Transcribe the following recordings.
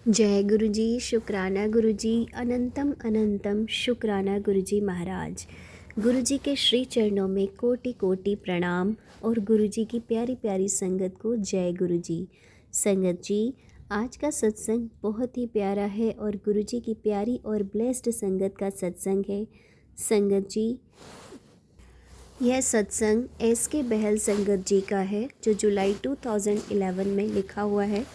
जय गुरु जी, शुक्राना गुरु जी, अनंतम अनंतम शुक्राना गुरु जी महाराज। गुरु जी के श्री चरणों में कोटि कोटि प्रणाम और गुरु जी की प्यारी प्यारी संगत को जय गुरु जी। संगत जी, आज का सत्संग बहुत ही प्यारा है और गुरु जी की प्यारी और ब्लेस्ड संगत का सत्संग है। संगत जी, यह सत्संग SK बहल संगत जी का है जो जुलाई 2011 में लिखा हुआ है।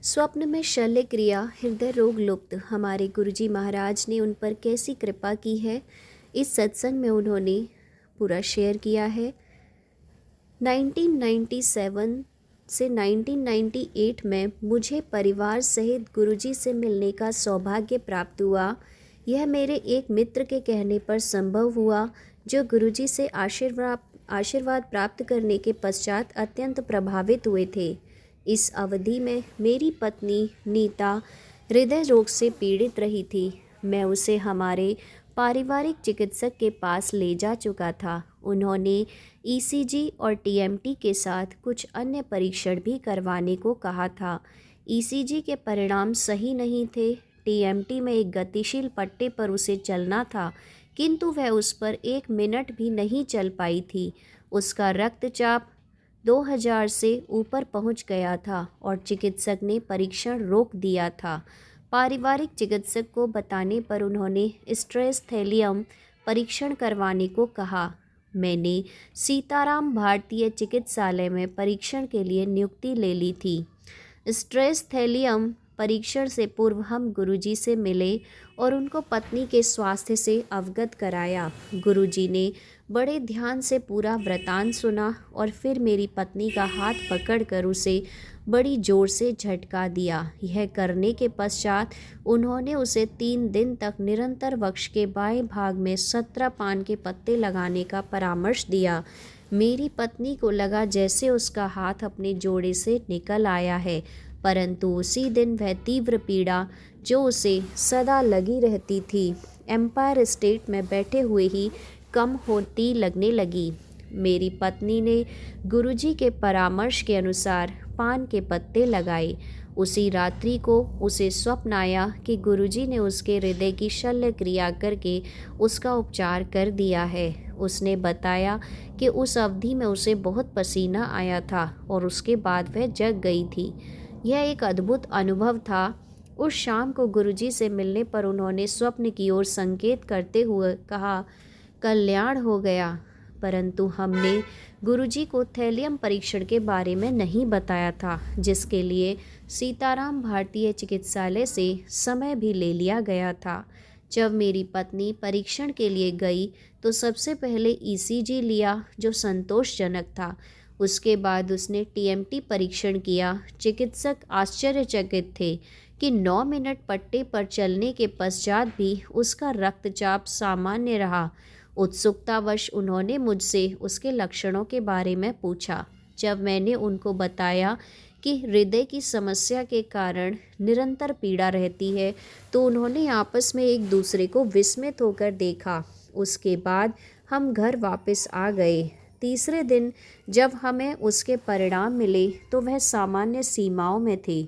स्वप्न में शल्य क्रिया हृदय रोग लुप्त हमारे गुरुजी महाराज ने उन पर कैसी कृपा की है, इस सत्संग में उन्होंने पूरा शेयर किया है। 1997 से 1998 में मुझे परिवार सहित गुरुजी से मिलने का सौभाग्य प्राप्त हुआ। यह मेरे एक मित्र के कहने पर संभव हुआ जो गुरुजी से आशीर्वाद प्राप्त करने के पश्चात अत्यंत प्रभावित हुए थे। इस अवधि में मेरी पत्नी नीता हृदय रोग से पीड़ित रही थी। मैं उसे हमारे पारिवारिक चिकित्सक के पास ले जा चुका था। उन्होंने ECG और TMT के साथ कुछ अन्य परीक्षण भी करवाने को कहा था। ECG के परिणाम सही नहीं थे। TMT में एक गतिशील पट्टे पर उसे चलना था, किंतु वह उस पर 1 मिनट भी नहीं चल पाई थी। उसका रक्तचाप 2000 से ऊपर पहुंच गया था और चिकित्सक ने परीक्षण रोक दिया था। पारिवारिक चिकित्सक को बताने पर उन्होंने स्ट्रेस थैलियम परीक्षण करवाने को कहा। मैंने सीताराम भारतीय चिकित्सालय में परीक्षण के लिए नियुक्ति ले ली थी। स्ट्रेस थैलियम परीक्षण से पूर्व हम गुरुजी से मिले और उनको पत्नी के स्वास्थ्य से अवगत कराया। गुरुजी ने बड़े ध्यान से पूरा वृतांत सुना और फिर मेरी पत्नी का हाथ पकड़कर उसे बड़ी जोर से झटका दिया। यह करने के पश्चात उन्होंने उसे 3 दिन तक निरंतर वक्ष के बाएं भाग में 17 पान के पत्ते लगाने का परामर्श दिया। मेरी पत्नी को लगा जैसे उसका हाथ अपने जोड़े से निकल आया है, परंतु उसी दिन वह तीव्र पीड़ा जो उसे सदा लगी रहती थी, एम्पायर स्टेट में बैठे हुए ही कम होती लगने लगी। मेरी पत्नी ने गुरुजी के परामर्श के अनुसार पान के पत्ते लगाए। उसी रात्रि को उसे स्वप्न आया कि गुरुजी ने उसके हृदय की शल्य क्रिया करके उसका उपचार कर दिया है। उसने बताया कि उस अवधि में उसे बहुत पसीना आया था और उसके बाद वह जग गई थी। यह एक अद्भुत अनुभव था। उस शाम को गुरुजी से मिलने पर उन्होंने स्वप्न की ओर संकेत करते हुए कहा, कल्याण हो गया, परंतु हमने गुरुजी को थैलियम परीक्षण के बारे में नहीं बताया था, जिसके लिए सीताराम भारतीय चिकित्सालय से समय भी ले लिया गया था। जब मेरी पत्नी परीक्षण के लिए गई तो सबसे पहले ECG लिया जो संतोषजनक था। उसके बाद उसने TMT परीक्षण किया। चिकित्सक आश्चर्यचकित थे कि 9 मिनट पट्टे पर चलने के पश्चात भी उसका रक्तचाप सामान्य रहा। उत्सुकतावश उन्होंने मुझसे उसके लक्षणों के बारे में पूछा। जब मैंने उनको बताया कि हृदय की समस्या के कारण निरंतर पीड़ा रहती है, तो उन्होंने आपस में एक दूसरे को विस्मित होकर देखा। उसके बाद हम घर वापस आ गए। तीसरे दिन जब हमें उसके परिणाम मिले तो वह सामान्य सीमाओं में थे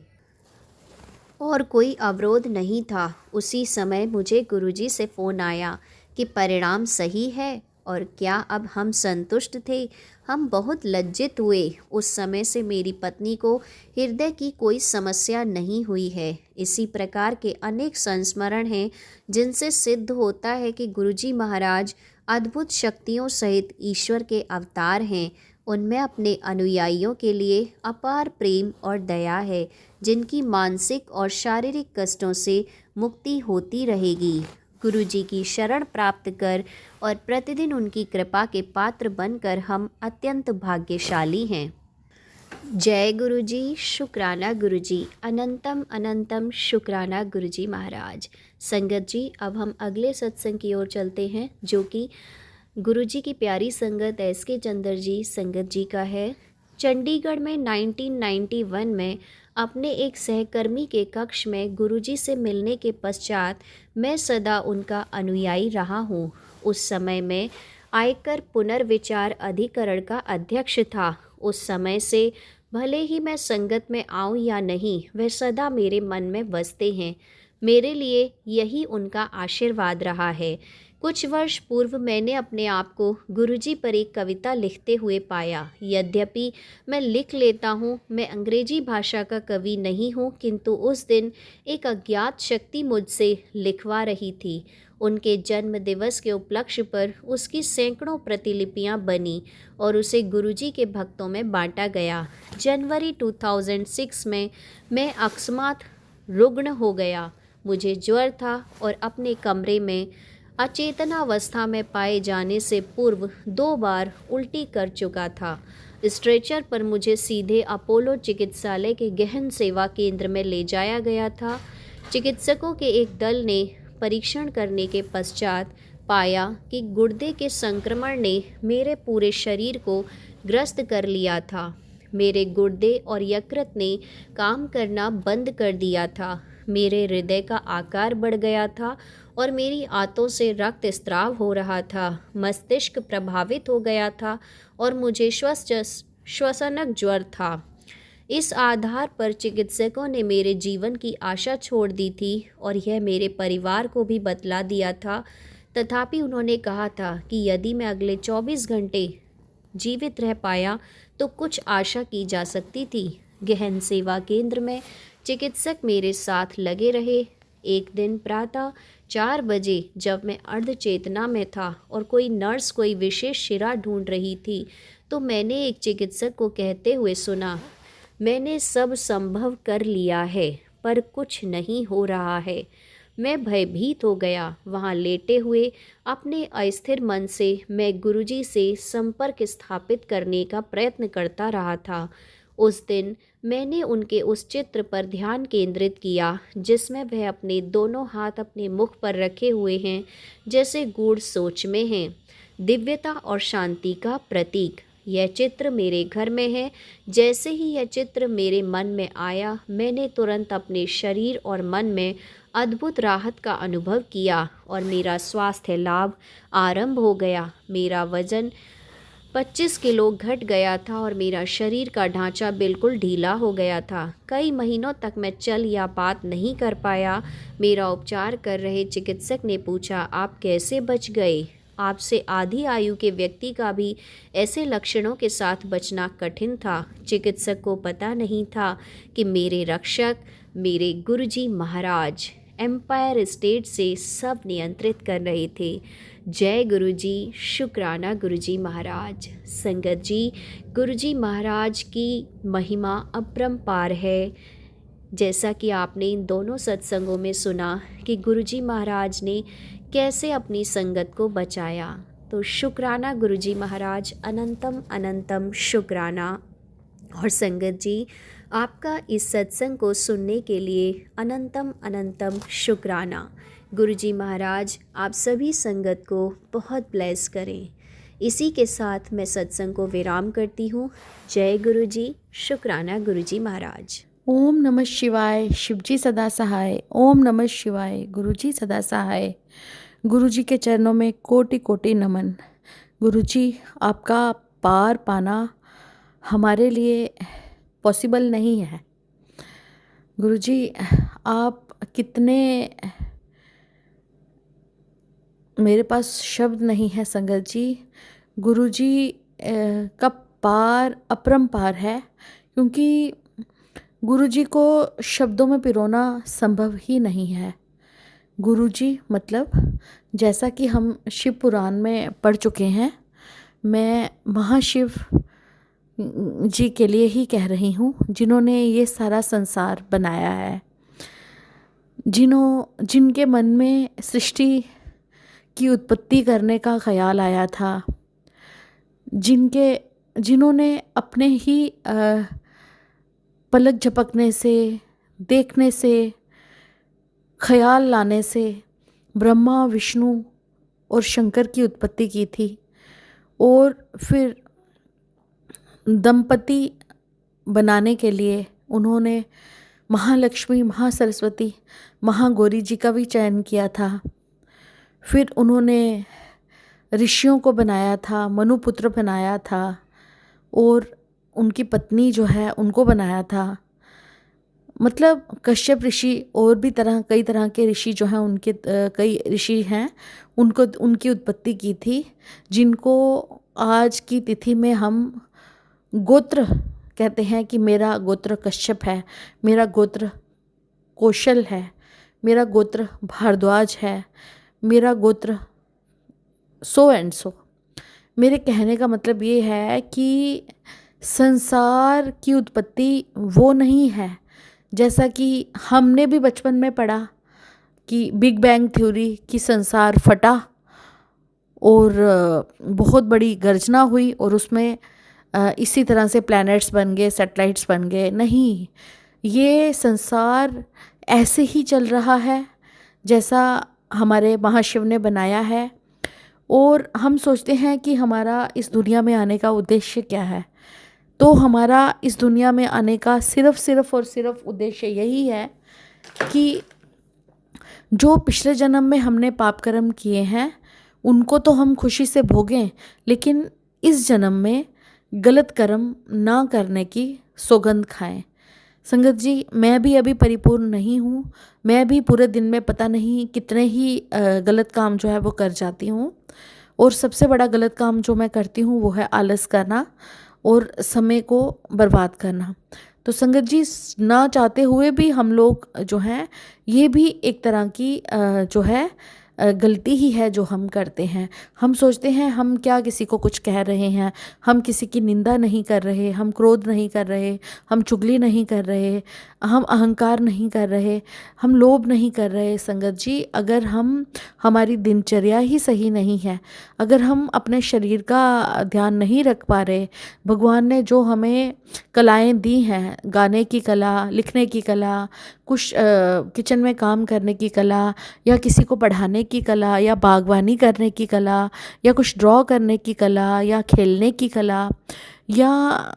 और कोई अवरोध नहीं था। उसी समय मुझे गुरुजी से फ़ोन आया कि परिणाम सही है और क्या अब हम संतुष्ट थे। हम बहुत लज्जित हुए। उस समय से मेरी पत्नी को हृदय की कोई समस्या नहीं हुई है। इसी प्रकार के अनेक संस्मरण हैं जिनसे सिद्ध होता है कि गुरुजी महाराज अद्भुत शक्तियों सहित ईश्वर के अवतार हैं। उनमें अपने अनुयायियों के लिए अपार प्रेम और दया है, जिनकी मानसिक और शारीरिक कष्टों से मुक्ति होती रहेगी। गुरुजी की शरण प्राप्त कर और प्रतिदिन उनकी कृपा के पात्र बनकर हम अत्यंत भाग्यशाली हैं। जय गुरुजी, शुक्राना गुरुजी, अनंतम अनंतम शुक्राना गुरुजी महाराज। संगत जी, अब हम अगले सत्संग की ओर चलते हैं जो कि गुरुजी की प्यारी संगत SK चंद्र जी संगत जी का है। चंडीगढ़ में 1991 में अपने एक सहकर्मी के कक्ष में गुरुजी से मिलने के पश्चात मैं सदा उनका अनुयायी रहा हूँ। उस समय मैं आयकर पुनर्विचार अधिकरण का अध्यक्ष था। उस समय से भले ही मैं संगत में आऊं या नहीं, वह सदा मेरे मन में बसते हैं। मेरे लिए यही उनका आशीर्वाद रहा है। कुछ वर्ष पूर्व मैंने अपने आप को गुरुजी पर एक कविता लिखते हुए पाया। यद्यपि मैं लिख लेता हूँ, मैं अंग्रेजी भाषा का कवि नहीं हूँ, किंतु उस दिन एक अज्ञात शक्ति मुझसे लिखवा रही थी। उनके जन्म दिवस के उपलक्ष्य पर उसकी सैकड़ों प्रतिलिपियां बनी और उसे गुरुजी के भक्तों में बांटा गया। जनवरी 2006 में मैं अकस्मात रुग्ण हो गया। मुझे ज्वर था और अपने कमरे में अचेतनावस्था में पाए जाने से पूर्व 2 बार उल्टी कर चुका था। स्ट्रेचर पर मुझे सीधे अपोलो चिकित्सालय के गहन सेवा केंद्र में ले जाया गया था। चिकित्सकों के एक दल ने परीक्षण करने के पश्चात पाया कि गुर्दे के संक्रमण ने मेरे पूरे शरीर को ग्रस्त कर लिया था। मेरे गुर्दे और यकृत ने काम करना बंद कर दिया था। मेरे हृदय का आकार बढ़ गया था और मेरी आंतों से रक्त स्राव हो रहा था। मस्तिष्क प्रभावित हो गया था और मुझे श्वसनक ज्वर था। इस आधार पर चिकित्सकों ने मेरे जीवन की आशा छोड़ दी थी और यह मेरे परिवार को भी बतला दिया था। तथापि उन्होंने कहा था कि यदि मैं अगले 24 घंटे जीवित रह पाया तो कुछ आशा की जा सकती थी। गहन सेवा केंद्र में चिकित्सक मेरे साथ लगे रहे। एक दिन प्रातः 4 बजे जब मैं अर्धचेतना में था और कोई नर्स कोई विशेष शिरा ढूंढ रही थी, तो मैंने एक चिकित्सक को कहते हुए सुना, मैंने सब संभव कर लिया है पर कुछ नहीं हो रहा है। मैं भयभीत हो गया। वहाँ लेटे हुए अपने अस्थिर मन से मैं गुरुजी से संपर्क स्थापित करने का प्रयत्न करता रहा था। उस दिन मैंने उनके उस चित्र पर ध्यान केंद्रित किया जिसमें वह अपने दोनों हाथ अपने मुख पर रखे हुए हैं, जैसे गूढ़ सोच में हैं, दिव्यता और शांति का प्रतीक। यह चित्र मेरे घर में है। जैसे ही यह चित्र मेरे मन में आया, मैंने तुरंत अपने शरीर और मन में अद्भुत राहत का अनुभव किया और मेरा स्वास्थ्य लाभ आरंभ हो गया। मेरा वजन 25 किलो घट गया था और मेरा शरीर का ढांचा बिल्कुल ढीला हो गया था। कई महीनों तक मैं चल या बात नहीं कर पाया। मेरा उपचार कर रहे चिकित्सक ने पूछा, आप कैसे बच गए? आपसे आधी आयु के व्यक्ति का भी ऐसे लक्षणों के साथ बचना कठिन था। चिकित्सक को पता नहीं था कि मेरे रक्षक, मेरे गुरुजी महाराज एम्पायर स्टेट से सब नियंत्रित कर रहे थे। जय गुरुजी, शुक्राना गुरुजी महाराज। संगत जी, गुरुजी महाराज की महिमा अपरंपार है। जैसा कि आपने इन दोनों सत्संगों में सुना कि गुरुजी महाराज ने कैसे अपनी संगत को बचाया, तो शुक्राना गुरुजी महाराज, अनंतम अनंतम शुक्राना। और संगत जी, आपका इस सत्संग को सुनने के लिए अनंतम अनंतम शुक्राना। गुरुजी महाराज आप सभी संगत को बहुत ब्लेस करें। इसी के साथ मैं सत्संग को विराम करती हूँ। जय गुरुजी, शुक्राना गुरुजी महाराज। ओम नमः शिवाय। शिवजी सदा सहाय। ओम नमः शिवाय। गुरुजी सदा सहाय। गुरुजी के चरणों में कोटि कोटि नमन। गुरुजी, आपका पार पाना हमारे लिए पॉसिबल नहीं है। गुरुजी, आप कितने, मेरे पास शब्द नहीं है संगत जी। गुरुजी का पार अपरंपार है, क्योंकि गुरुजी को शब्दों में पिरोना संभव ही नहीं है। गुरुजी मतलब, जैसा कि हम शिव पुराण में पढ़ चुके हैं, मैं महाशिव जी के लिए ही कह रही हूँ, जिन्होंने ये सारा संसार बनाया है, जिनके मन में सृष्टि की उत्पत्ति करने का ख्याल आया था, जिन्होंने अपने ही पलक झपकने से, देखने से, ख्याल लाने से ब्रह्मा, विष्णु और शंकर की उत्पत्ति की थी, और फिर दंपति बनाने के लिए उन्होंने महालक्ष्मी, महासरस्वती, महागौरी जी का भी चयन किया था। फिर उन्होंने ऋषियों को बनाया था, मनुपुत्र बनाया था, और उनकी पत्नी जो है उनको बनाया था। मतलब कश्यप ऋषि और भी कई तरह के ऋषि जो हैं, उनके कई ऋषि हैं, उनको उनकी उत्पत्ति की थी, जिनको आज की तिथि में हम गोत्र कहते हैं कि मेरा गोत्र कश्यप है, मेरा गोत्र कौशल है, मेरा गोत्र भारद्वाज है, मेरा गोत्र सो एंड सो। मेरे कहने का मतलब ये है कि संसार की उत्पत्ति वो नहीं है जैसा कि हमने भी बचपन में पढ़ा कि बिग बैंग थ्योरी, कि संसार फटा और बहुत बड़ी गर्जना हुई और उसमें इसी तरह से प्लैनेट्स बन गए, सैटेलाइट्स बन गए। नहीं, ये संसार ऐसे ही चल रहा है जैसा हमारे महाशिव ने बनाया है। और हम सोचते हैं कि हमारा इस दुनिया में आने का उद्देश्य क्या है। तो हमारा इस दुनिया में आने का सिर्फ और सिर्फ उद्देश्य यही है कि जो पिछले जन्म में हमने पाप कर्म किए हैं उनको तो हम खुशी से भोगें, लेकिन इस जन्म में गलत कर्म ना करने की सौगंध खाएं। संगत जी, मैं भी अभी परिपूर्ण नहीं हूँ, मैं भी पूरे दिन में पता नहीं कितने ही गलत काम जो है वो कर जाती हूँ। और सबसे बड़ा गलत काम जो मैं करती हूँ वो है आलस करना और समय को बर्बाद करना। तो संगत जी, ना चाहते हुए भी हम लोग जो हैं, ये भी एक तरह की जो है गलती ही है जो हम करते हैं। हम सोचते हैं हम क्या किसी को कुछ कह रहे हैं, हम किसी की निंदा नहीं कर रहे, हम क्रोध नहीं कर रहे, हम चुगली नहीं कर रहे, हम अहंकार नहीं कर रहे, हम लोभ नहीं कर रहे। संगत जी, अगर हमारी दिनचर्या ही सही नहीं है, अगर हम अपने शरीर का ध्यान नहीं रख पा रहे, भगवान ने जो हमें कलाएं दी हैं, गाने की कला, लिखने की कला, कुछ किचन में काम करने की कला, या किसी को पढ़ाने की कला, या बागवानी करने की कला, या कुछ ड्रॉ करने की कला, या खेलने की कला, या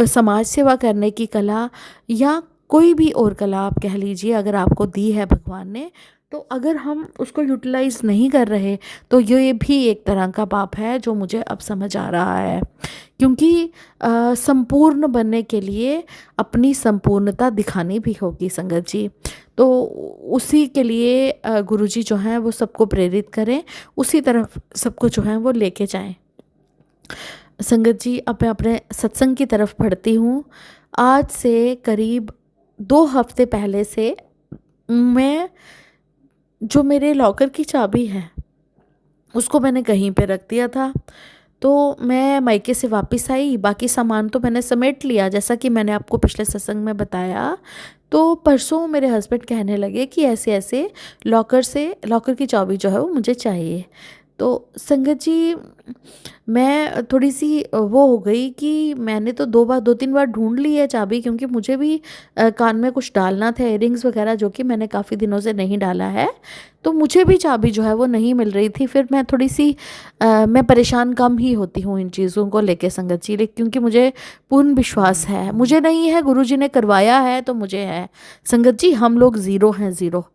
समाज सेवा करने की कला, या कोई भी और कला आप कह लीजिए, अगर आपको दी है भगवान ने, तो अगर हम उसको यूटिलाइज नहीं कर रहे तो ये भी एक तरह का पाप है, जो मुझे अब समझ आ रहा है। क्योंकि संपूर्ण बनने के लिए अपनी संपूर्णता दिखानी भी होगी संगत जी। तो उसी के लिए गुरुजी जो हैं वो सबको प्रेरित करें, उसी तरफ सबको जो है वो लेके जाएं। संगत जी, अब मैं अपने सत्संग की तरफ बढ़ती हूँ। आज से करीब 2 हफ्ते पहले से मैं जो मेरे लॉकर की चाबी है उसको मैंने कहीं पे रख दिया था। तो मैं मायके से वापस आई, बाकी सामान तो मैंने समेट लिया जैसा कि मैंने आपको पिछले सत्संग में बताया। तो परसों मेरे हस्बैंड कहने लगे कि ऐसे ऐसे लॉकर की चाबी जो है वो मुझे चाहिए। तो संगत जी, मैं थोड़ी सी वो हो गई कि मैंने तो 2-3 बार ढूंढ ली है चाबी, क्योंकि मुझे भी कान में कुछ डालना था, इयरिंग्स वगैरह, जो कि मैंने काफ़ी दिनों से नहीं डाला है। तो मुझे भी चाबी जो है वो नहीं मिल रही थी। फिर मैं थोड़ी सी मैं परेशान कम ही होती हूँ इन चीज़ों को लेके संगत जी, लेकिन क्योंकि मुझे पूर्ण विश्वास है, मुझे नहीं है, गुरुजी ने करवाया है तो मुझे है। संगत जी, हम लोग ज़ीरो हैं, ज़ीरो।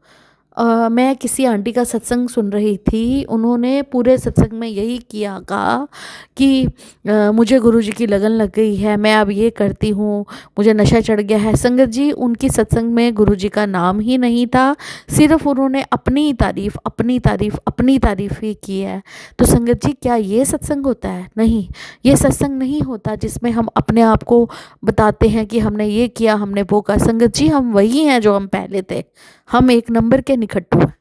मैं किसी आंटी का सत्संग सुन रही थी, उन्होंने पूरे सत्संग में यही कहा कि मुझे गुरुजी की लगन लग गई है, मैं अब ये करती हूँ, मुझे नशा चढ़ गया है। संगत जी, उनकी सत्संग में गुरुजी का नाम ही नहीं था, सिर्फ उन्होंने अपनी तारीफ ही की है। तो संगत जी, क्या ये सत्संग होता है? नहीं, ये सत्संग नहीं होता जिसमें हम अपने आप को बताते हैं कि हमने ये किया, हमने वो किया। संगत जी, हम वही हैं जो हम पहले थे, हम 1 नंबर के निखट्टू हैं।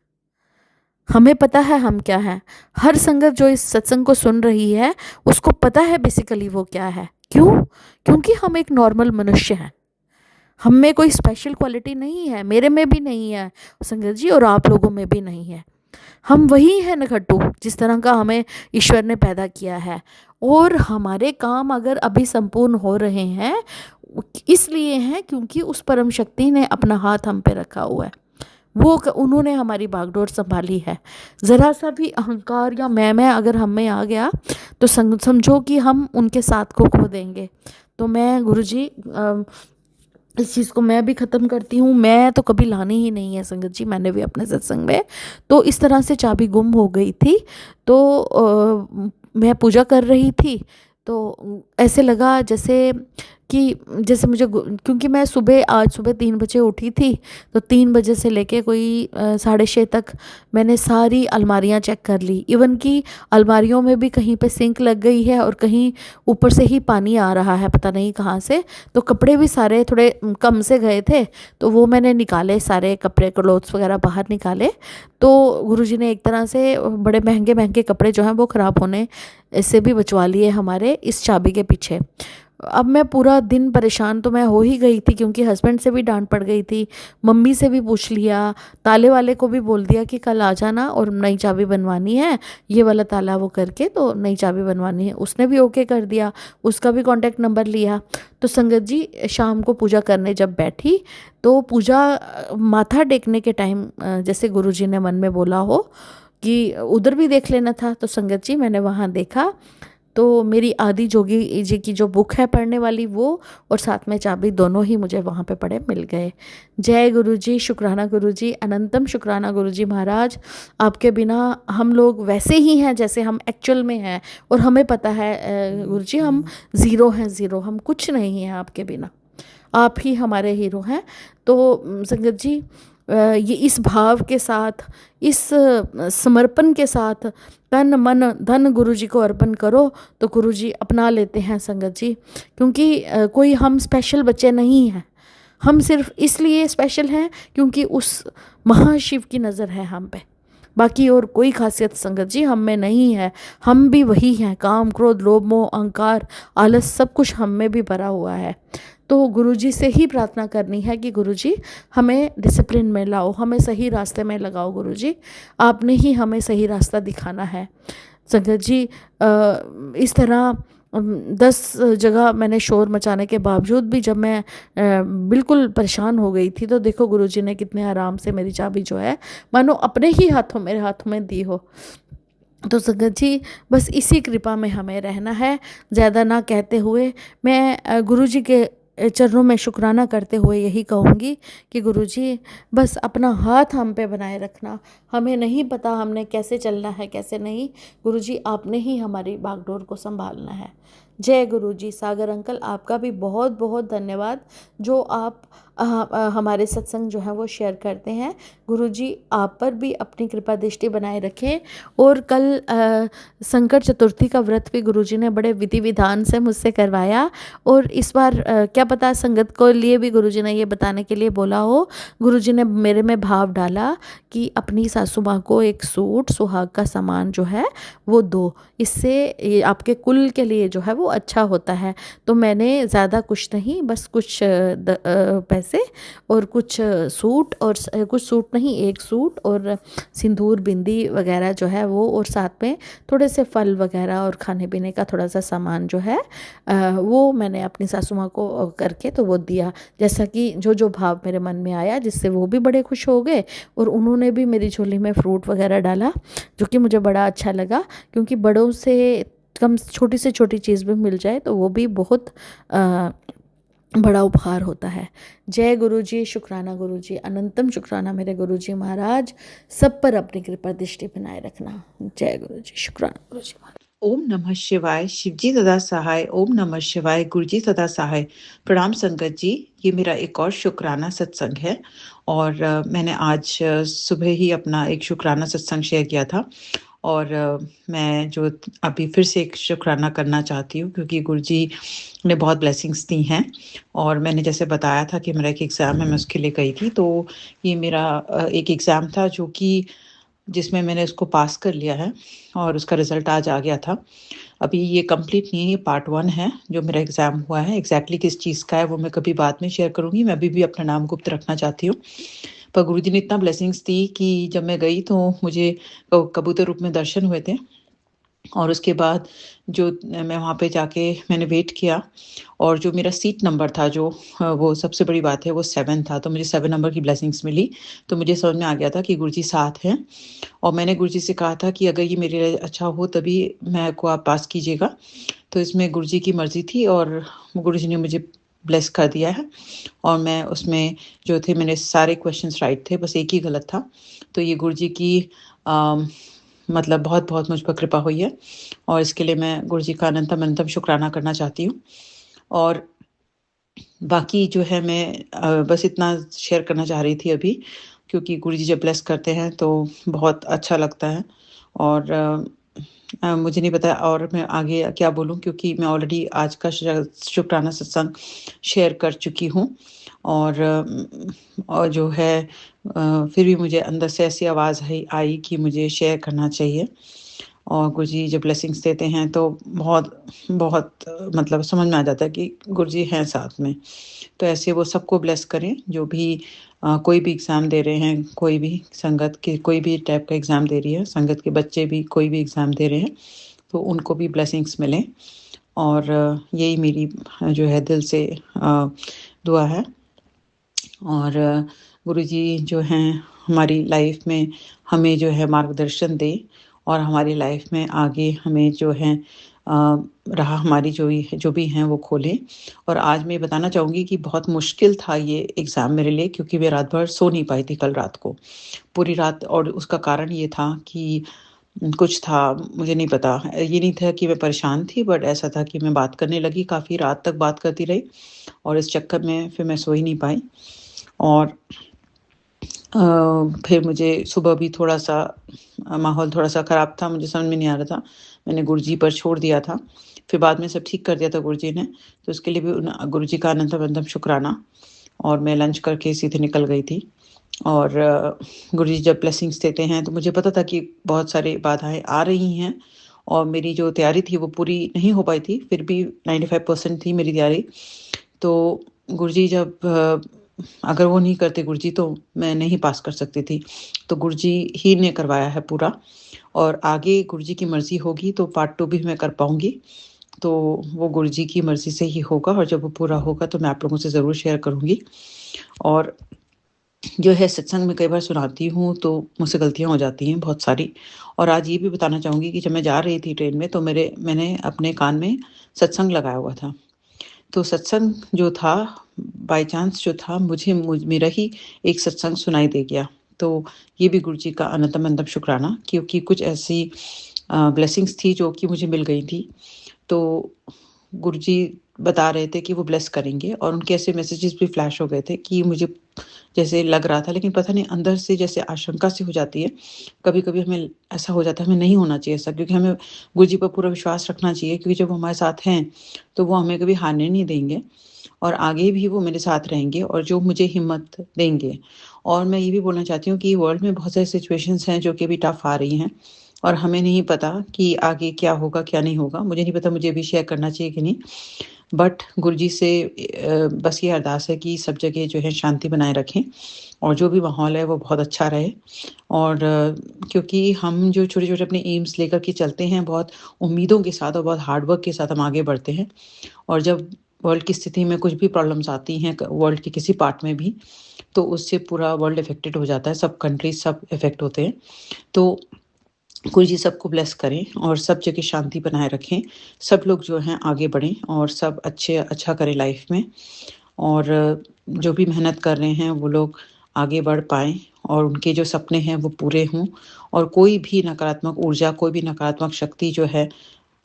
हमें पता है हम क्या हैं। हर संगत जो इस सत्संग को सुन रही है उसको पता है बेसिकली वो क्या है। क्यों? क्योंकि हम एक नॉर्मल मनुष्य हैं, हम में कोई स्पेशल क्वालिटी नहीं है, मेरे में भी नहीं है संगत जी, और आप लोगों में भी नहीं है। हम वही हैं निखट्टू, जिस तरह का हमें ईश्वर ने पैदा किया है। और हमारे काम अगर अभी संपूर्ण हो रहे हैं इसलिए हैं क्योंकि उस परम शक्ति ने अपना हाथ हम पे रखा हुआ है, उन्होंने हमारी बागडोर संभाली है। ज़रा सा भी अहंकार या मैं अगर हम में आ गया तो समझो कि हम उनके साथ को खो देंगे। तो मैं गुरुजी इस चीज़ को मैं भी ख़त्म करती हूँ। मैं तो कभी लानी ही नहीं है संगत जी, मैंने भी अपने सत्संग में तो इस तरह से चाबी गुम हो गई थी। तो मैं पूजा कर रही थी, तो तो ऐसे लगा जैसे कि जैसे मुझे क्योंकि मैं आज सुबह 3 बजे उठी थी, तो 3 बजे से लेके कोई 6:30 तक मैंने सारी अलमारियां चेक कर ली। इवन कि अलमारियों में भी कहीं पे सिंक लग गई है और कहीं ऊपर से ही पानी आ रहा है, पता नहीं कहाँ से। तो कपड़े भी सारे थोड़े कम से गए थे, तो वो मैंने निकाले, सारे कपड़े क्लोथ्स वगैरह बाहर निकाले। तो गुरुजी ने एक तरह से बड़े महंगे महंगे कपड़े जो हैं वो ख़राब होने से भी बचवा लिए हमारे इस चाबी के पीछे। अब मैं पूरा दिन परेशान तो मैं हो ही गई थी, क्योंकि हस्बैंड से भी डांट पड़ गई थी, मम्मी से भी पूछ लिया, ताले वाले को भी बोल दिया कि कल आ जाना और नई चाबी बनवानी है, ये वाला ताला वो करके तो नई चाबी बनवानी है। उसने भी ओके कर दिया, उसका भी कांटेक्ट नंबर लिया। तो संगत जी, शाम को पूजा करने जब बैठी तो पूजा माथा टेकने के टाइम जैसे गुरुजी ने मन में बोला हो कि उधर भी देख लेना था, तो संगत जी मैंने वहाँ देखा तो मेरी आदि जोगी जी की जो बुक है पढ़ने वाली, वो और साथ में चाबी दोनों ही मुझे वहाँ पे पड़े मिल गए। जय गुरु जी, शुक्राना गुरु जी, अनंतम शुक्राना गुरु जी महाराज। आपके बिना हम लोग वैसे ही हैं जैसे हम एक्चुअल में हैं, और हमें पता है गुरु जी हम ज़ीरो हैं, ज़ीरो, हम कुछ नहीं हैं आपके बिना, आप ही हमारे हीरो हैं। तो संगत जी, ये इस भाव के साथ, इस समर्पण के साथ तन मन धन गुरु जी को अर्पण करो तो गुरु जी अपना लेते हैं संगत जी। क्योंकि कोई हम स्पेशल बच्चे नहीं हैं, हम सिर्फ इसलिए स्पेशल हैं क्योंकि उस महाशिव की नज़र है हम पे। बाकी और कोई खासियत संगत जी हम में नहीं है, हम भी वही हैं। काम क्रोध लोभ मोह अहंकार आलस सब कुछ हम में भी भरा हुआ है। तो गुरुजी से ही प्रार्थना करनी है कि गुरुजी हमें डिसिप्लिन में लाओ, हमें सही रास्ते में लगाओ। गुरुजी आपने ही हमें सही रास्ता दिखाना है। संगत जी, इस तरह 10 जगह मैंने शोर मचाने के बावजूद भी जब मैं बिल्कुल परेशान हो गई थी, तो देखो गुरुजी ने कितने आराम से मेरी चाबी जो है मानो अपने ही हाथों मेरे हाथों में दी हो। तो संगत जी, बस इसी कृपा में हमें रहना है। ज़्यादा ना कहते हुए मैं गुरुजी के चरणों में शुक्राना करते हुए यही कहूँगी कि गुरुजी बस अपना हाथ हम पे बनाए रखना। हमें नहीं पता हमने कैसे चलना है कैसे नहीं, गुरुजी आपने ही हमारी बागडोर को संभालना है। जय गुरुजी। सागर अंकल, आपका भी बहुत बहुत धन्यवाद जो आप हमारे सत्संग जो है वो शेयर करते हैं। गुरुजी आप पर भी अपनी कृपा दृष्टि बनाए रखें। और कल संकट चतुर्थी का व्रत भी गुरुजी ने बड़े विधि विधान से मुझसे करवाया, और इस बार क्या पता संगत को लिए भी गुरुजी ने ये बताने के लिए बोला हो। गुरुजी ने मेरे में भाव डाला कि अपनी सासू माँ को एक सूट सुहाग का सामान जो है वो दो, इससे ये आपके कुल के लिए जो है वो अच्छा होता है। तो मैंने ज़्यादा कुछ नहीं, बस कुछ पैसे और कुछ सूट, और कुछ सूट नहीं, एक सूट और सिंदूर बिंदी वगैरह जो है वो, और साथ में थोड़े से फल वगैरह और खाने पीने का थोड़ा सा सामान जो है वो मैंने अपनी सासू माँ को करके तो वो दिया। जैसा कि जो जो भाव मेरे मन में आया, जिससे वो भी बड़े खुश हो गए, और उन्होंने भी मेरी झोली में फ्रूट वगैरह डाला, जो कि मुझे बड़ा अच्छा लगा। क्योंकि बड़ों से कम छोटी से छोटी चीज़ भी मिल जाए तो वो भी बहुत बड़ा उपहार होता है। जय गुरु जी, शुक्राना गुरु जी, अनंतम शुक्राना मेरे गुरु जी महाराज। सब पर अपनी कृपा दृष्टि बनाए रखना। जय गुरु जी, शुक्राना गुरु जी महाराज। ओम नमः शिवाय। शिवजी सदा सहाय। ओम नमः शिवाय। गुरुजी सदा सहाय। प्रणाम संगत जी, ये मेरा एक और शुक्राना सत्संग है, और मैंने आज सुबह ही अपना एक शुक्राना सत्संग शेयर किया था, और मैं जो अभी फिर से एक शुक्राना करना चाहती हूँ, क्योंकि गुरुजी ने बहुत ब्लेसिंग्स दी हैं। और मैंने जैसे बताया था कि मेरा एक एग्ज़ाम है, मैं उसके लिए गई थी, तो ये मेरा एक एग्ज़ाम था जो कि जिसमें मैंने उसको पास कर लिया है, और उसका रिज़ल्ट आज आ गया था। अभी ये कंप्लीट नहीं है, ये पार्ट 1 है जो मेरा एग्ज़ाम हुआ है। एग्जैक्टली किस चीज़ का है वो मैं कभी बाद में शेयर करूँगी। मैं अभी भी अपना नाम गुप्त रखना चाहती हूँ। पर गुरुजी ने इतना ब्लेसिंग्स दी कि जब मैं गई तो मुझे कबूतर रूप में दर्शन हुए थे, और उसके बाद जो मैं वहाँ पे जाके मैंने वेट किया, और जो मेरा सीट नंबर था, जो वो सबसे बड़ी बात है, वो 7 था, तो मुझे 7 नंबर की ब्लेसिंग्स मिली। तो मुझे समझ में आ गया था कि गुरुजी साथ हैं, और मैंने गुरुजी से कहा था कि अगर ये मेरे लिए अच्छा हो तभी मैं को आप पास कीजिएगा। तो इसमें गुरुजी की मर्ज़ी थी, और गुरुजी ने मुझे ब्लेस कर दिया है, और मैं उसमें जो थे मैंने सारे क्वेश्चंस राइट थे, बस एक ही गलत था। तो ये गुरुजी की मतलब बहुत-बहुत मुझ पर कृपा हुई है और इसके लिए मैं गुरु जी का अनंतम-अनंतम शुकराना करना चाहती हूँ। और बाकी जो है मैं बस इतना शेयर करना चाह रही थी अभी, क्योंकि गुरुजी जब ब्लेस करते हैं तो बहुत अच्छा लगता है। और मुझे नहीं पता और मैं आगे क्या बोलूँ, क्योंकि मैं ऑलरेडी आज का शुक्राना सत्संग शेयर कर चुकी हूँ। और और जो है फिर भी मुझे अंदर से ऐसी आवाज़ आई आई कि मुझे शेयर करना चाहिए। और गुरुजी जब ब्लेसिंग्स देते हैं तो बहुत बहुत मतलब समझ में आ जाता है कि गुरुजी हैं साथ में। तो ऐसे वो सबको ब्लेस करें जो भी कोई भी एग्ज़ाम दे रहे हैं, कोई भी संगत के कोई भी टाइप का एग्ज़ाम दे रही है, संगत के बच्चे भी कोई भी एग्ज़ाम दे रहे हैं, तो उनको भी ब्लेसिंग्स मिलें। और यही मेरी जो है दिल से दुआ है। और गुरुजी जो हैं हमारी लाइफ में हमें जो है मार्गदर्शन दें और हमारी लाइफ में आगे हमें जो है राह हमारी जो भी हैं वो खोलें। और आज मैं बताना चाहूँगी कि बहुत मुश्किल था ये एग्ज़ाम मेरे लिए, क्योंकि मैं रात भर सो नहीं पाई थी कल रात को, पूरी रात। और उसका कारण ये था कि कुछ था, मुझे नहीं पता। ये नहीं था कि मैं परेशान थी, बट ऐसा था कि मैं बात करने लगी, काफ़ी रात तक बात करती रही और इस चक्कर में फिर मैं सो ही नहीं पाई। और फिर मुझे सुबह भी थोड़ा-सा माहौल थोड़ा-सा ख़राब था, मुझे समझ में नहीं आ रहा था। मैंने गुरुजी पर छोड़ दिया था, फिर बाद में सब ठीक कर दिया था गुरुजी ने, तो उसके लिए भी गुरुजी का अनंतम-अनंतम शुक्राना। और मैं लंच करके सीधे निकल गई थी। और गुरुजी जब ब्लेसिंग्स देते हैं तो मुझे पता था कि बहुत सारी बाधाएँ आ रही हैं और मेरी जो तैयारी थी वो पूरी नहीं हो पाई थी, फिर भी 95% थी मेरी तैयारी। तो गुरुजी जब अगर वो नहीं करते गुरुजी तो मैं नहीं पास कर सकती थी। तो गुरुजी ही ने करवाया है पूरा, और आगे गुरुजी की मर्ज़ी होगी तो पार्ट 2 भी मैं कर पाऊँगी। तो वो गुरुजी की मर्ज़ी से ही होगा और जब वो पूरा होगा तो मैं आप लोगों से ज़रूर शेयर करूँगी। और जो है सत्संग में कई बार सुनाती हूँ तो मुझसे गलतियाँ हो जाती हैं बहुत सारी। और आज ये भी बताना चाहूँगी कि जब मैं जा रही थी ट्रेन में तो मैंने अपने कान में सत्संग लगाया हुआ था। तो सत्संग जो था, बाय चांस जो था, मेरा ही एक सत्संग सुनाई दे गया। तो ये भी गुरुजी का अनंतम-अनंतम शुक्राना, क्योंकि कुछ ऐसी ब्लेसिंग्स थी जो कि मुझे मिल गई थी। तो गुरुजी बता रहे थे कि वो ब्लेस करेंगे और उनके ऐसे मैसेजेस भी फ्लैश हो गए थे कि मुझे जैसे लग रहा था, लेकिन पता नहीं अंदर से जैसे आशंका सी हो जाती है। कभी-कभी हमें ऐसा हो जाता है, हमें नहीं होना चाहिए ऐसा, क्योंकि हमें गुरुजी पर पूरा विश्वास रखना चाहिए, क्योंकि जब वो हमारे साथ हैं, तो वो हमें कभी हारने नहीं देंगे और आगे भी वो मेरे साथ रहेंगे और जो मुझे हिम्मत देंगे। और मैं ये भी बोलना चाहती हूँ कि वर्ल्ड में बहुत सारी सिचुएशंस हैं जो कि अभी टफ़ आ रही हैं और हमें नहीं पता कि आगे क्या होगा, क्या नहीं होगा। मुझे नहीं पता मुझे भी शेयर करना चाहिए कि नहीं। बट गुरुजी से बस ये अरदास है कि सब जगह जो है शांति बनाए रखें और जो भी माहौल है वो बहुत अच्छा रहे। और क्योंकि हम जो छोटे-छोटे अपने एम्स लेकर के चलते हैं, बहुत उम्मीदों के साथ और बहुत हार्ड वर्क के साथ हम आगे बढ़ते हैं। और जब वर्ल्ड की स्थिति में कुछ भी प्रॉब्लम्स आती हैं, वर्ल्ड के किसी पार्ट में भी, तो उससे पूरा वर्ल्ड अफेक्टेड हो जाता है, सब कंट्रीज़ सब अफेक्ट होते हैं। तो गुरुजी सबको ब्लेस करें और सब जगह शांति बनाए रखें। सब लोग जो हैं आगे बढ़ें और सब अच्छा करें लाइफ में। और जो भी मेहनत कर रहे हैं वो लोग आगे बढ़ पाएँ और उनके जो सपने हैं वो पूरे हों और कोई भी नकारात्मक ऊर्जा, कोई भी नकारात्मक शक्ति जो है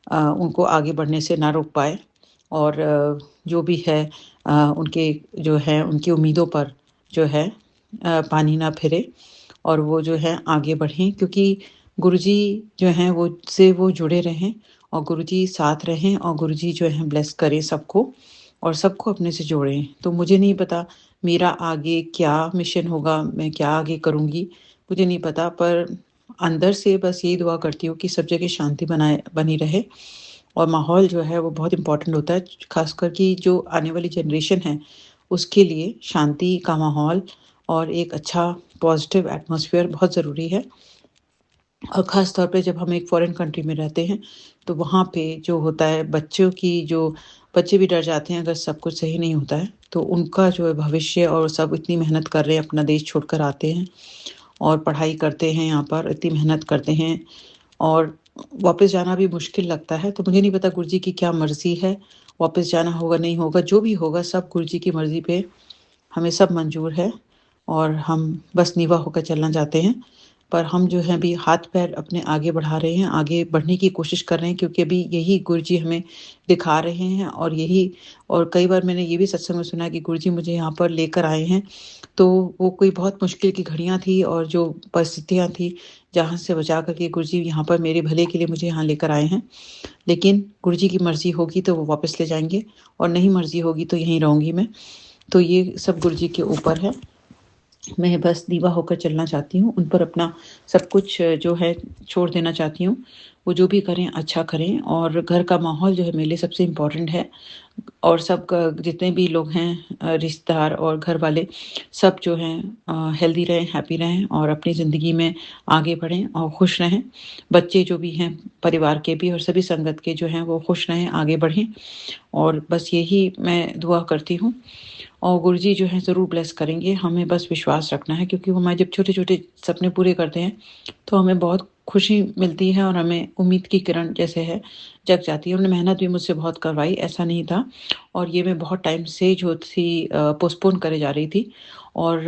उनको आगे बढ़ने से ना रोक पाए। और जो भी है उनके जो है उनकी उम्मीदों पर जो है पानी ना फिरे और वो जो है आगे बढ़ें, क्योंकि गुरुजी जो हैं वो जुड़े रहें और गुरुजी साथ रहें और गुरुजी जो हैं ब्लेस करें सबको और सबको अपने से जोड़ें। तो मुझे नहीं पता मेरा आगे क्या मिशन होगा, मैं क्या आगे करूँगी, मुझे नहीं पता, पर अंदर से बस यही दुआ करती हूँ कि सब जगह शांति बनी रहे। और माहौल जो है वो बहुत इम्पोर्टेंट होता है, ख़ासकर कि जो आने वाली जनरेशन है, उसके लिए शांति का माहौल और एक अच्छा पॉज़िटिव एटमॉस्फेयर बहुत ज़रूरी है। और ख़ास तौर पे जब हम एक फ़ॉरेन कंट्री में रहते हैं, तो वहाँ पे जो होता है बच्चे भी डर जाते हैं अगर सब कुछ सही नहीं होता है, तो उनका जो है भविष्य, और सब इतनी मेहनत कर रहे हैं, अपना देश छोड़कर आते हैं और पढ़ाई करते हैं यहाँ पर, इतनी मेहनत करते हैं और वापस जाना भी मुश्किल लगता है। तो मुझे नहीं पता गुरुजी की क्या मर्ज़ी है, वापस जाना होगा, नहीं होगा, जो भी होगा सब गुरुजी की मर्ज़ी पे हमें सब मंज़ूर है और हम बस नीवा होकर चलना चाहते हैं। पर हम जो है अभी हाथ-पैर अपने आगे बढ़ा रहे हैं, आगे बढ़ने की कोशिश कर रहे हैं क्योंकि अभी यही गुरुजी हमें दिखा रहे हैं और यही और कई बार मैंने ये भी सत्संग में सुना है कि गुरुजी मुझे यहाँ पर लेकर आए हैं, तो वो कोई बहुत मुश्किल की घड़ियाँ थी और जो परिस्थितियाँ थी, जहाँ से बचा कर के गुरुजी यहाँ पर मेरे भले के लिए मुझे यहाँ लेकर आए हैं। लेकिन गुरुजी की मर्ज़ी होगी तो वो वापस ले जाएँगे और नहीं मर्ज़ी होगी तो यहीं रहूँगी मैं। तो ये सब गुरुजी के ऊपर है। मैं बस दीवा होकर चलना चाहती हूँ, उन पर अपना सब कुछ जो है छोड़ देना चाहती हूँ। वो जो भी करें अच्छा करें और घर का माहौल जो है मेरे लिए सबसे इम्पोर्टेंट है और सब क जितने भी लोग हैं रिश्तेदार और घर वाले सब जो हैं हेल्दी रहें, हैप्पी रहें और अपनी ज़िंदगी में आगे बढ़ें और खुश रहें। बच्चे जो भी हैं परिवार के भी और सभी संगत के जो हैं वो खुश रहें, आगे बढ़ें और बस यही मैं दुआ करती हूँ। और गुरुजी जो हैं ज़रूर ब्लेस करेंगे, हमें बस विश्वास रखना है क्योंकि वो हमारे जब छोटे-छोटे सपने पूरे करते हैं, तो हमें बहुत खुशी मिलती है और हमें उम्मीद की किरण जैसे है, जग जाती है। उन्होंने मेहनत भी मुझसे बहुत करवाई, ऐसा नहीं था और ये मैं बहुत टाइम से जो थी पोस्टपोन करे जा रही थी और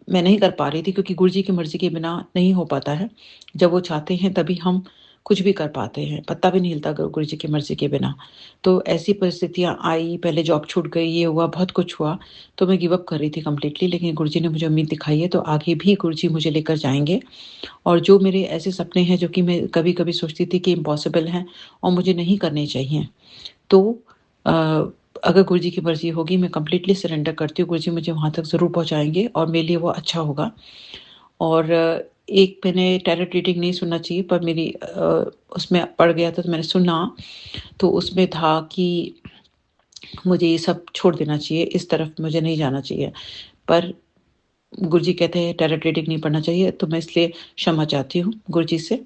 मैं नहीं कर पा रही थी क्योंकि गुरुजी की मर्ज़ी के बिना नहीं हो पाता है। जब वो चाहते हैं तभी हम कुछ भी कर पाते हैं, पत्ता भी नहीं हिलता गुरुजी की मर्ज़ी के बिना। तो ऐसी परिस्थितियाँ आई, पहले जॉब छूट गई, ये हुआ, बहुत कुछ हुआ, तो मैं गिव अप कर रही थी कंप्लीटली लेकिन गुरुजी ने मुझे उम्मीद दिखाई है, तो आगे भी गुरुजी मुझे लेकर जाएँगे और जो मेरे ऐसे सपने हैं, जो कि मैं कभी-कभी सोचती थी कि इम्पॉसिबल हैं और मुझे नहीं करने चाहिए। तो अ, अगर गुरुजी की मर्ज़ी होगी, मैं कंप्लीटली सरेंडर करती हूँ, गुरुजी मुझे वहाँ तक ज़रूर पहुँचाएँगे और मेरे लिए वो अच्छा होगा। और एक मैंने टैरोट रीडिंग नहीं सुनना चाहिए पर मेरी उसमें पड़ गया था तो मैंने सुना, तो उसमें था कि मुझे ये सब छोड़ देना चाहिए, इस तरफ मुझे नहीं जाना चाहिए। पर गुरुजी कहते हैं टैरोट रीडिंग नहीं पढ़ना चाहिए, तो मैं इसलिए क्षमा चाहती हूँ गुरुजी से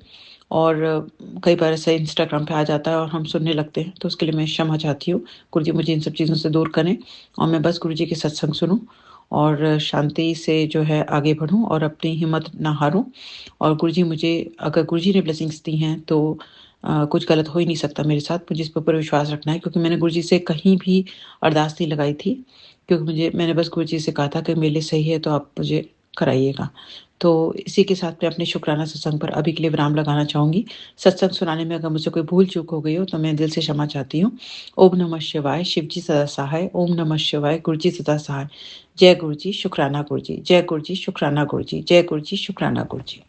और कई बार ऐसा इंस्टाग्राम पे आ जाता है और हम सुनने लगते हैं, तो उसके लिए मैं क्षमा चाहती हूँ। गुरुजी मुझे इन सब चीज़ों से दूर करें और मैं बस गुरुजी के सत्संग सुनूँ और शांति से जो है आगे बढ़ूँ और अपनी हिम्मत ना हारूँ और गुरुजी मुझे अगर गुरुजी ने ब्लेसिंग्स दी हैं तो कुछ गलत हो ही नहीं सकता मेरे साथ। मुझे इस पे पूरा विश्वास रखना है क्योंकि मैंने गुरुजी से कहीं भी अरदास नहीं लगाई थी क्योंकि मैंने बस गुरुजी से कहा था कि मेरे लिए सही है तो आप मुझे कराइएगा। तो इसी के साथ मैं अपने शुक्राना सत्संग पर अभी के लिए विराम लगाना चाहूँगी। सत्संग सुनाने में अगर मुझसे कोई भूल-चूक हो गई हो तो मैं दिल से क्षमा चाहती हूँ। ओम नमः शिवाय, शिव जी सदा सहाय। ओम नमः शिवाय, गुरु जी सदा सहाय। जय गुरु जी, शुक्राना गुरु जी। जय गुरु जी, शुक्राना गुरु जी। जय गुरु जी, शुक्राना गुरु जी।